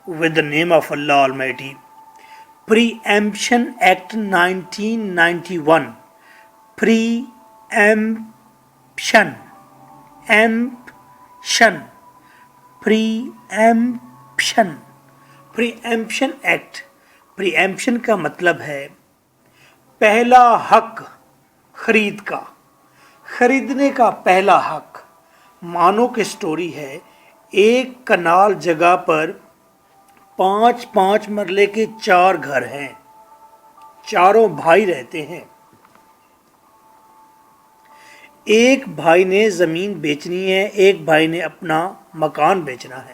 with the name of Allah Almighty. Preemption Act 1991. Preemption. Preemption Act. Preemption کا مطلب ہے پہلا حق خرید کا، خریدنے کا پہلا حق. مانو کہ سٹوری ہے، ایک کنال جگہ پر 5 مرلے کے 4 گھر ہیں، چاروں بھائی رہتے ہیں. ایک بھائی نے زمین بیچنی ہے، ایک بھائی نے اپنا مکان بیچنا ہے.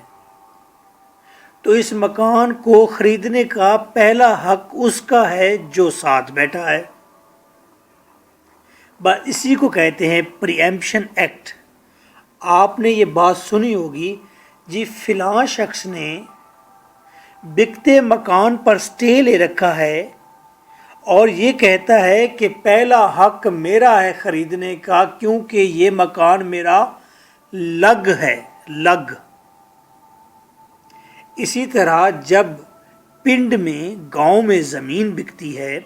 تو اس مکان کو خریدنے کا پہلا حق اس کا ہے جو ساتھ بیٹھا ہے. بس اسی کو کہتے ہیں پری ایمپشن ایکٹ. آپ نے یہ بات سنی ہوگی جی فلاں شخص نے بکتے مکان پر سٹے لے رکھا ہے اور یہ کہتا ہے کہ پہلا حق میرا ہے خریدنے کا کیونکہ یہ مکان میرا لگ ہے، لگ. اسی طرح جب پنڈ میں گاؤں میں زمین بکتی ہے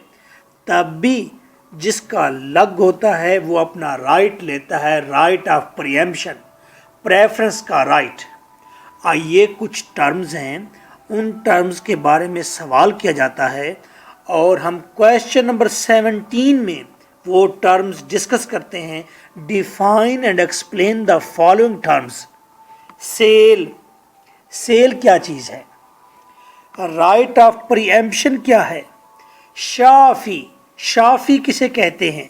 تب بھی جس کا لگ ہوتا ہے وہ اپنا رائٹ لیتا ہے، رائٹ آف پریمپشن، پریفرنس کا رائٹ. آئیے کچھ ٹرمز ہیں، ان ٹرمز کے بارے میں سوال کیا جاتا ہے اور ہم کویشچن نمبر 17 میں وہ ٹرمز ڈسکس کرتے ہیں. Define and explain the following terms. Cell, cell کیا چیز ہے؟ رائٹ آف پریمپشن کیا ہے؟ شافی، شافی کسے کہتے ہیں؟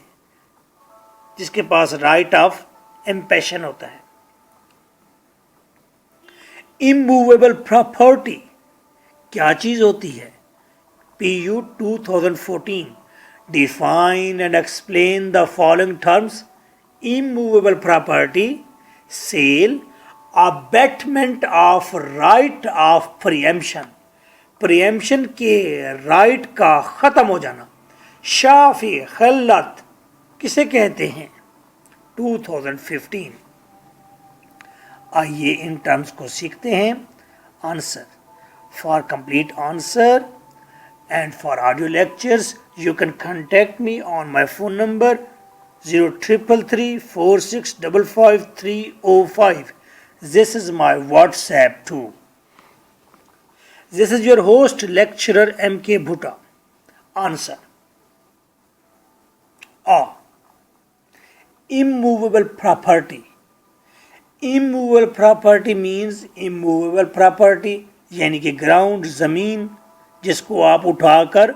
جس کے پاس رائٹ آف امپیشن ہوتا ہے. اموویبل پراپرٹی کیا چیز ہوتی ہے؟ PU 2014. Define and explain the following terms. Immovable property, sale, abatement of right of preemption. preemption کے رائٹ کا ختم ہو جانا. شافی، خلت کسے کہتے ہیں؟ 2015. آئیے ان ٹرمز کو سیکھتے ہیں. Answer. For complete answer and for audio lectures you can contact me on my phone number 033346555305. This is my WhatsApp too. This is your host lecturer MK Bhutta. Answer. A. Immovable property. Immovable property means immovable property یعنی کہ ground, زمین جس کو آپ اٹھا کر